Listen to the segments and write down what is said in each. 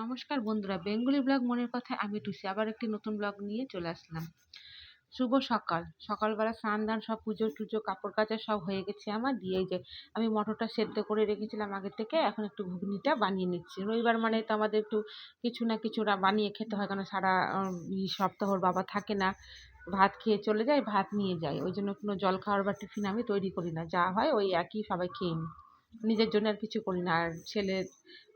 নমস্কার বন্ধুরা, Bengali blog মনের কথায় আমি টুসি আবার একটি নতুন ব্লগ নিয়ে চলে আসলাম। শুভ সকাল। সকালবেলা স্নান দান সব পুজো টুজো কাপড় কাচা সব হয়ে গেছে আমার। দিয়ে যে আমি মটরটা সেদ্ধ করে রেখেছিলাম আগে থেকে, এখন একটু ঘুগনিটা বানিয়ে নিচ্ছি। রবিবার মানে তো আমাদের একটু কিছু না কিছু বানিয়ে খেতে হয়, কারণ সারা সপ্তাহ ওর বাবা থাকে না, ভাত খেয়ে চলে যায়, ভাত নিয়ে যায়। ওই জন্য কোনো জল খাওয়ার বা টিফিন আমি তৈরি করি না, যা হয় ওই একই সবাই খেয়ে নিই। নিজের জন্য আর কিছু করি না। আর ছেলের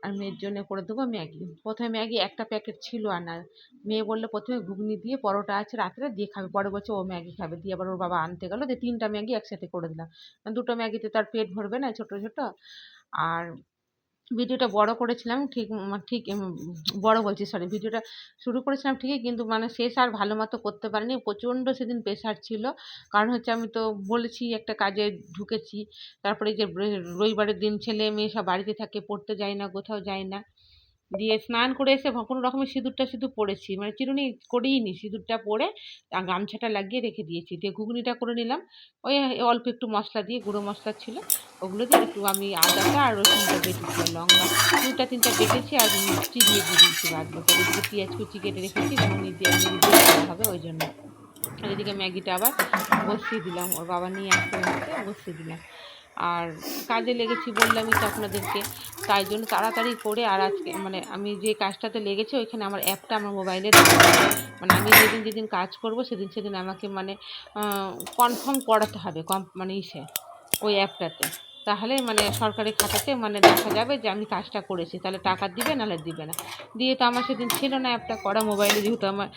আর মেয়ের জন্য করে দেবো ম্যাগি। প্রথমে ম্যাগি একটা প্যাকেট ছিল আনার, মেয়ে বললো প্রথমে ঘুগনি দিয়ে পরোটা আছে রাত্রে দিয়ে খাবে, পরে বলছে ও ম্যাগি খাবে। দিয়ে আবার ওর বাবা আনতে গেলো, দিয়ে 3টা ম্যাগি একসাথে করে দিলাম। দুটো ম্যাগিতে তো আর পেট ভরবে না, ছোট ছোট। আর ভিডিওটা বড় করেছিলাম ঠিক ঠিক বড় বলছি, সরি, ভিডিওটা শুরু করেছিলাম ঠিকই, কিন্তু মানে শেষ আর ভালো মতো করতে পারিনি। প্রচণ্ড সেদিন প্রেশার ছিল, কারণ হচ্ছে আমি তো বলেছি একটা কাজে ঢুকেছি। তারপরে এই যে রবিবারের দিন ছেলে মেয়ে সব বাড়িতে থাকে, পড়তে যায় না, কোথাও যায় না। দিয়ে স্নান করে এসে কোনো রকমের সিঁদুরটা শুধু পরেছি, মানে চিরুনি করিনি, সিঁদুরটা পরে গামছাটা লাগিয়ে রেখে দিয়েছি। দিয়ে ঘুগনিটা করে নিলাম ওই অল্প একটু মশলা দিয়ে, গুঁড়ো মশলা ছিল ওগুলো দিয়ে। একটু আমি আদাটা আর রসুনটা বেটেছি, আর লঙ্কা 2টা 3টা বেটেছি, আর চিবিয়ে দিয়ে দিয়েছি বাদ বাকি। আর এদিকে পেঁয়াজ কুচি কেটে রেখেছি, ঘুগনি দিয়ে দেওয়া হবে ওই জন্য। আর এদিকে ম্যাগিটা আবার বসিয়ে দিলাম, ওর বাবা নিয়ে আসতে বসিয়ে দিলাম। আর কাজে লেগেছি বললামই তো আপনাদেরকে, তাই জন্য তাড়াতাড়ি করে। আর আজকে মানে আমি যে কাজটাতে লেগেছি ওইখানে আমার অ্যাপটা আমার মোবাইলে মানে আমি যেদিন যেদিন কাজ করব সেদিন সেদিন আমাকে মানে কনফার্ম করাতে হবে, মানে ওই অ্যাপটাতে। তাহলে মানে সরকারি খাতাতে মানে দেখা যাবে যে আমি কাজটা করেছি, তাহলে টাকা দিবে, নাহলে দিবে না। দিয়ে তো আমার সেদিন ছিল না অ্যাপটা করা মোবাইলে, যেহেতু আমার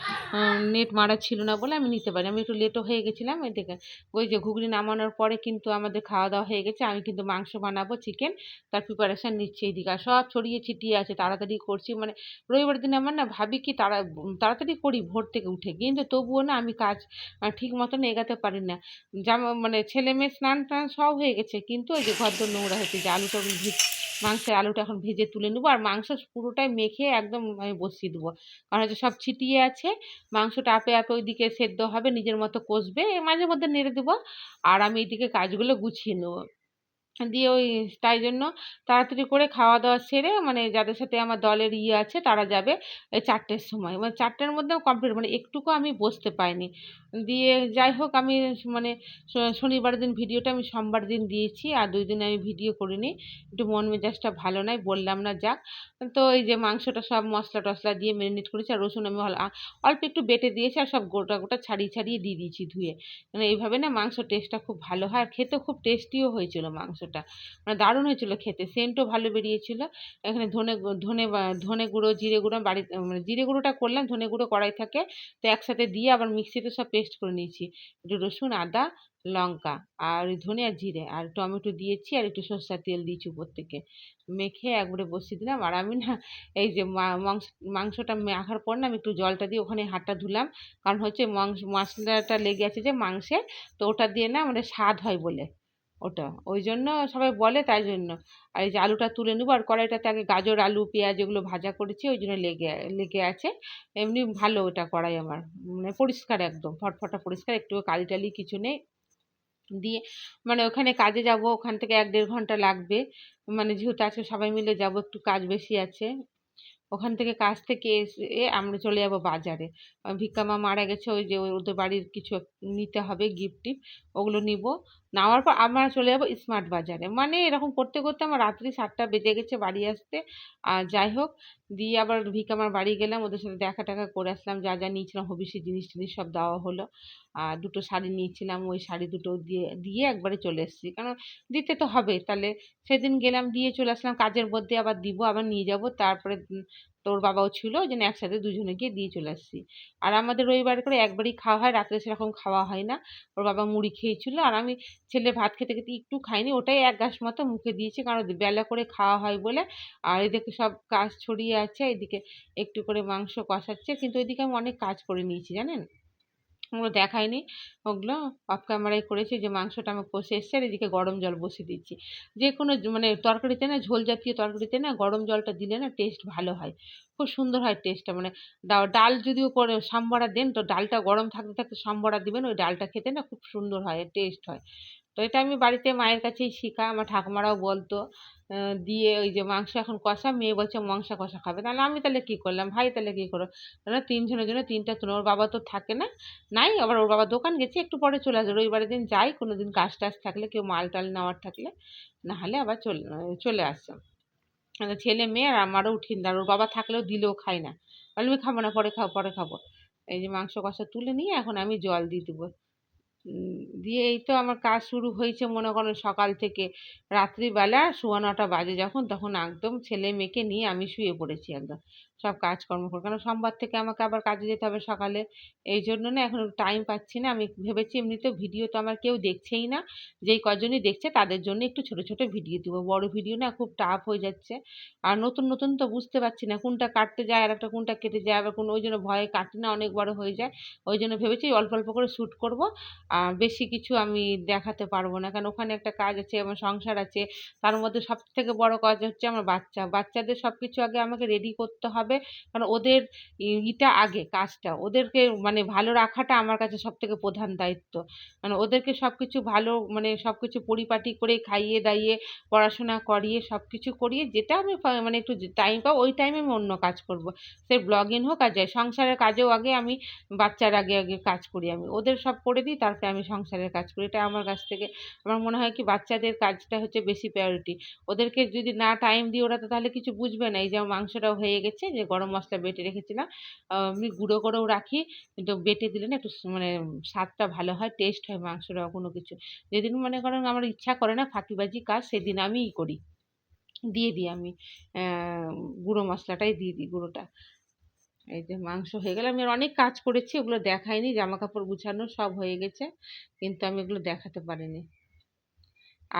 নেট মারা ছিল না বলে আমি নিতে পারি। আমি একটু লেটও হয়ে গেছিলাম এদিকে। ওই যে ঘুগনি নামানোর পরে কিন্তু আমাদের খাওয়া দাওয়া হয়ে গেছে। আমি কিন্তু মাংস বানাবো, চিকেন, তার প্রিপারেশান নিচ্ছি এইদিকে। আর সব ছড়িয়ে ছিটিয়ে আছে, তাড়াতাড়ি করছি। মানে রবিবার দিন আমার না ভাবি কি তাড়াতাড়ি করি ভোর থেকে উঠে, কিন্তু তবুও না আমি কাজ ঠিক মতন এগাতে পারি না। মানে ছেলে মেয়ে স্নান টান সব হয়ে গেছে, কিন্তু ওই যে ঘরদোর নোংরা হয়েছে। যে আলুটা মাংসের আলুটা এখন ভেজে তুলে নেবো, আর মাংস পুরোটাই মেখে একদম আমি বসিয়ে দেবো। কারণ হচ্ছে সব ছিটিয়ে আছে, মাংসটা আপে আপে ওইদিকে সেদ্ধ হবে, নিজের মতো কষবে, মাঝে মধ্যে নেড়ে দেবো। আর আমি এইদিকে কাজগুলো গুছিয়ে নেবো। দিয়ে ওই তাই জন্য তাড়াতাড়ি করে খাওয়া দাওয়া সেরে, মানে যাদের সাথে আমার দলের আছে তারা যাবে এই 4টের সময়, মানে 4টের মধ্যেও কমপ্লিট, মানে একটুকু আমি বসতে পাইনি। দিয়ে যাই হোক, আমি মানে শনিবার দিন ভিডিওটা আমি সোমবার দিন দিয়েছি, আর 2 দিন আমি ভিডিও করিনি। একটু মন মেজাজটা ভালো নয়, বললাম না, যাক। তো এই যে মাংসটা সব মশলা টশলা দিয়ে ম্যারিনেট করেছি, আর রসুন আমি অল্প একটু বেটে দিয়েছি, আর সব গোটা গোটা ছাড়িয়ে ছাড়িয়ে দিয়ে দিয়েছি ধুয়ে। মানে এইভাবে না মাংস টেস্টটা খুব ভালো হয়, আর খেতে খুব টেস্টিও হয়েছিল মাংসটা। মানে দারুণ হয়েছিল খেতে, সেন্টও ভালো বেরিয়েছিল। এখানে ধনে গুঁড়ো, জিরে গুঁড়ো বাড়িতে, মানে জিরে গুঁড়োটা করলাম, ধনে গুঁড়ো কড়াই থাকে, তো একসাথে দিয়ে আবার মিক্সিতে সব পেস্ট করে নিয়েছি। একটু রসুন, আদা, লঙ্কা, আর ওই ধনে আর জিরে আর টমেটো দিয়েছি, আর একটু সরষের তেল দিয়েছি উপর থেকে। মেখে একবারে বসিয়ে দিলাম। আর আমি না এই যে মাংসটা মাখার পর না আমি একটু জলটা দিয়ে ওখানে হাতটা ধুলাম, কারণ হচ্ছে মশলাটা লেগে আছে যে মাংসে, তো ওটা দিয়ে না মানে স্বাদ হয় বলে ওটা, ওই জন্য সবাই বলে, তাই জন্য। আর এই যে আলুটা তুলে নেবো, আর কড়াইটাতে আগে গাজর আলু পেঁয়াজ এগুলো ভাজা করেছি, ওই জন্য লেগে লেগে আছে। এমনি ভালো ওটা কড়াই আমার, মানে পরিষ্কার একদম ফটফটা পরিষ্কার, একটু কালি টালি কিছু নেই। দিয়ে মানে ওখানে কাজে যাব, ওখান থেকে 1-1.5 ঘন্টা লাগবে। মানে যেহেতু আজকে সবাই মিলে যাব, একটু কাজ বেশি আছে। ওখান থেকে কাজ থেকে এসে আমরা চলে যাব বাজারে। ভিক্কা মা মারা গেছে, ওই যে ওদের বাড়ির কিছু নিতে হবে, গিফট টিফট, ওগুলো নিব। নেওয়ার পর আমরা চলে যাব স্মার্ট বাজারে। মানে এরকম করতে করতে আমার রাত্রি 7টা বেজে গেছে বাড়ি আসতে। আর যাই হোক, দিয়ে আবার ভিক্কা মার বাড়ি গেলাম, ওদের সাথে দেখা টাকা করে আসলাম, যা যা নিয়েছিলাম হবিষি জিনিস টিনিস সব দেওয়া হলো। আর 2টো শাড়ি নিয়েছিলাম, ওই শাড়ি দুটো দিয়ে দিয়ে একবারে চলে এসেছি, কারণ দিতে তো হবে। তাহলে সেদিন গেলাম, দিয়ে চলে আসলাম, কাজের মধ্যে আবার দিব, আবার নিয়ে যাব। তারপরে তোর বাবাও ছিল, ওই জন্য একসাথে দুজনে গিয়ে দিয়ে চলে আসছি। আর আমাদের রবিবার করে একবারই খাওয়া হয়, রাত্রে সেরকম খাওয়া হয় না। ওর বাবা মুড়ি খেয়েছিল, আর আমি ছেলে ভাত খেতে খেতে একটু খাইনি, ওটাই 1 গ্লাস মতো মুখে দিয়েছি, কারণ বেলা করে খাওয়া হয় বলে। আর এদিকে সব কাজ ছড়িয়ে আছে, এদিকে একটু করে মাংস কষাচ্ছে, কিন্তু এদিকে আমি অনেক কাজ করে নিয়েছি জানেন, ওগুলো দেখায়নি। ওগুলো অফ ক্যামেরায় করেছি। যে মাংসটা আমার কষে এসছে, আর এদিকে গরম জল বসিয়ে দিচ্ছি। যে কোনো মানে তরকারিতে না, ঝোল জাতীয় তরকারিতে না গরম জলটা দিলে না টেস্ট ভালো হয়, খুব সুন্দর হয় টেস্টটা। মানে ডাল যদিও করে সাম্বরা দেন, তো ডালটা গরম থাকতে থাকতে সাম্বরা দিবেন, ওই ডালটা খেতে না খুব সুন্দর হয়, টেস্ট হয়। তো এটা আমি বাড়িতে মায়ের কাছেই শেখা, আমার ঠাকুমারাও বলতো। দিয়ে ওই যে মাংস এখন কষা, মেয়ে বলছে মাংস কষা খাবে, তাহলে আমি তাহলে কী করলাম, ভাই তাহলে কী করো, তাহলে 3 জনের জন্য 3টা তুলে, ওর বাবা তো থাকে না, নাই, আবার ওর বাবা দোকান গেছে, একটু পরে চলে আসবে, রবিবারের দিন যাই, কোনো দিন কাজ টাজ থাকলে, কেউ মাল টাল নেওয়ার থাকলে, নাহলে আবার চলে আসছে। ছেলে মেয়ে আর আমারও উঠিয়ে আর ওর বাবা থাকলেও দিলেও খাই না, বলে আমি খাবো না, পরে খাবো পরে খাবো। এই যে মাংস কষা তুলে নিয়ে এখন আমি জল দিয়ে দেবো। দিয়ে এই তো আমার কাজ শুরু হয়েছে মনে করেন সকাল থেকে, রাত্রিবেলা 9:15 বাজে যখন, তখন একদম ছেলে মেয়েকে নিয়ে আমি শুয়ে পড়েছি একদম, সব কাজকর্ম করে, কারণ সোমবার থেকে আমাকে আবার কাজে যেতে হবে সকালে। এই জন্য না এখন টাইম পাচ্ছি না, আমি ভেবেছি এমনিতেও ভিডিও তো আমার কেউ দেখছেই না, যেই কজনই দেখছে তাদের জন্য একটু ছোট ছোট ভিডিও দিব, বড় ভিডিও না খুব টাফ হয়ে যাচ্ছে। আর নতুন নতুন তো বুঝতে পারছি না কোনটা কাটতে যায় আর একটা কোনটা কেটে যায়, আবার ওই জন্য ভয়ে কাটি না, অনেক বড় হয়ে যায়। ওই জন্য ভেবেছি অল্প অল্প করে শ্যুট করব, বেশি কিছু আমি দেখাতে পারবো না, কারণ ওখানে একটা কাজ আছে, আমার সংসার আছে, তার মধ্যে সব থেকে বড় কাজ হচ্ছে আমার বাচ্চাদের সব কিছু আগে আমাকে রেডি করতে হবে, কারণ ওদের ইটা আগে, কাজটা ওদেরকে মানে ভালো রাখাটা আমার কাছে সব থেকে প্রধান দায়িত্ব, মানে ওদেরকে সব কিছু ভালো, মানে সব কিছু পরিপাটি করে খাইয়ে দাইয়ে পড়াশোনা করিয়ে সব কিছু করিয়ে, যেটা আমি মানে একটু টাইম পাবো ওই টাইমে আমি অন্য কাজ করব, সে ব্লগিং হোক আর যাই, সংসারের কাজেও আগে আমি বাচ্চার আগে আগে কাজ করি, আমি ওদের সব করে দিই, তারপরে আমি সংসারের কাজ করি, এটা আমার কাছ থেকে আমার মনে হয় কি বাচ্চাদের কাজটা হচ্ছে বেশি প্রায়োরিটি, ওদেরকে যদি না টাইম দিই ওরা তো তাহলে কিছু বুঝবে না। এই যে আমার মাংসটাও হয়ে গেছে, যে গরম মশলা বেটে রেখেছিলাম, আমি গুঁড়ো করেও রাখি, কিন্তু বেটে দিলে না একটু মানে স্বাদটা ভালো হয়, টেস্ট হয় মাংসটা, কোনো কিছু যেদিন মনে করেন আমার ইচ্ছা করে না ফাঁকিবাজি কাজ, সেদিন আমিই করি, দিয়ে দিই আমি গুঁড়ো মশলাটাই দিয়ে দিই, গুঁড়োটা। এই যে মাংস হয়ে গেলে, আমি আর অনেক কাজ করেছি, ওগুলো দেখাইনি, জামা কাপড় গুছানো সব হয়ে গেছে, কিন্তু আমি এগুলো দেখাতে পারিনি।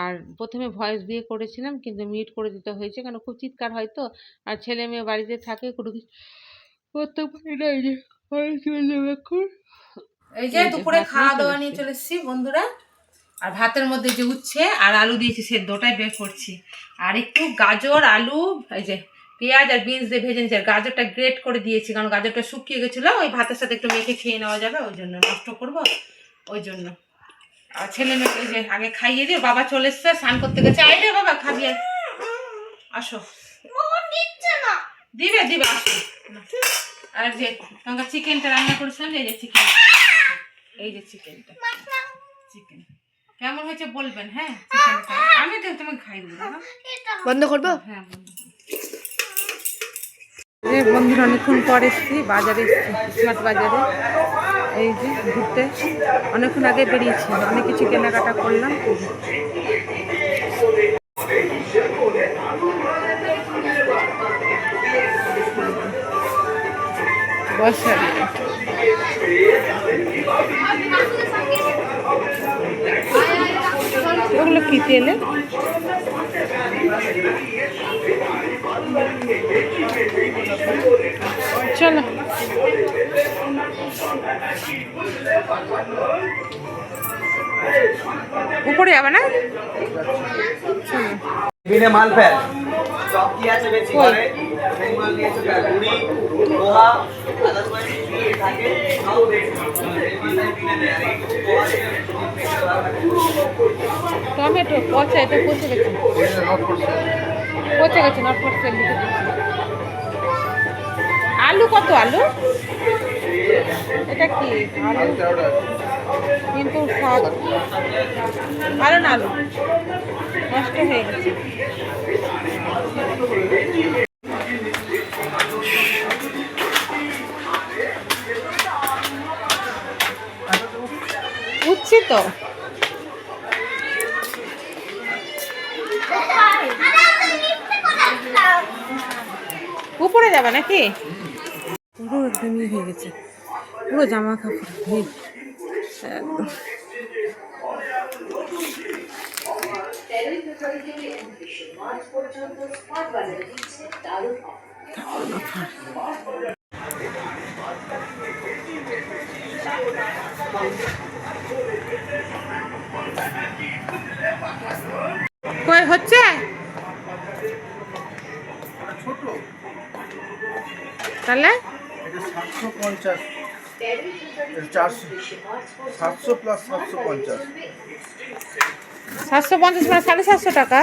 আর প্রথমে ভয়েস দিয়ে করেছিলাম, কিন্তু মিউট করে দিতে হয়েছে, কারণ খুব চিৎকার হয় তো, আর ছেলে মেয়ে বাড়িতে থাকে, কোনো কিছু করতে পারি না। এই যে এখন এই যে দুপুরে খাওয়া দাওয়া নিয়ে চলে এসেছি বন্ধুরা, আর ভাতের মধ্যে যে উচ্ছে আর আলু দিয়েছি সেদ্ধটাই বের করছি, আর একটু গাজর আলু এই যে পেঁয়াজ আর বিনস দিয়ে ভেজে নিয়েছি, আর গাজরটা গ্রেট করে দিয়েছি, কারণ গাজরটা শুকিয়ে গেছিলো, ওই ভাতের সাথে একটু মেখে খেয়ে নেওয়া যাবে, ওই জন্য নষ্ট করবো ওই জন্য। আর ছেলে মেয়েকে যে আগে খাইয়ে দিয়ে, বাবা চলে এসছে স্নান করতে গেছে, আইলে বাবা খাবি, আসো, দিবে দিবে আসো। আর যে তোমাকে চিকেনটা রান্না করেছিলাম, এই যে চিকেন, এই যে চিকেনটা, চিকেন কেমন হয়েছে বলবেন, হ্যাঁ চিকেনটা আমি তো তোমাকে খাই দেবো, বন্ধ করবো। হ্যাঁ বন্ধুরা অনেকক্ষণ পর এসেছি, বাজারে এসেছি, স্মার্ট বাজারে, এই যে ঘুরতে, অনেকক্ষণ আগে বেরিয়েছি, অনেক কিছু কেনাকাটা করলাম। ওগুলো কি তেলে, চলো উপরে যাবে না, বিনে মাল ফেল সব কি আছে বেশি করে সেই মাল নিয়ে চলে পুরি পোহা আদার করে কি থাকে খাও দেখো এই মালটাই কিনে দেয় আর এই টমেটো পচা, এটা পচে গেছে, পচে গেছে, নট ফর সেল লিখে দিচ্ছি। আলু কত, আলু এটা কি আলু, কিন্তু ভালো না, আলু নষ্ট হয়ে গেছে। বুঝছি তো, উপরে যাবে নাকি, পুরো একদমই হয়ে গেছে, পুরো জামা কাপড় একদম। কই হচ্ছে তাহলে 750 400 700 প্লাস 750 750 মানে 750 টাকা।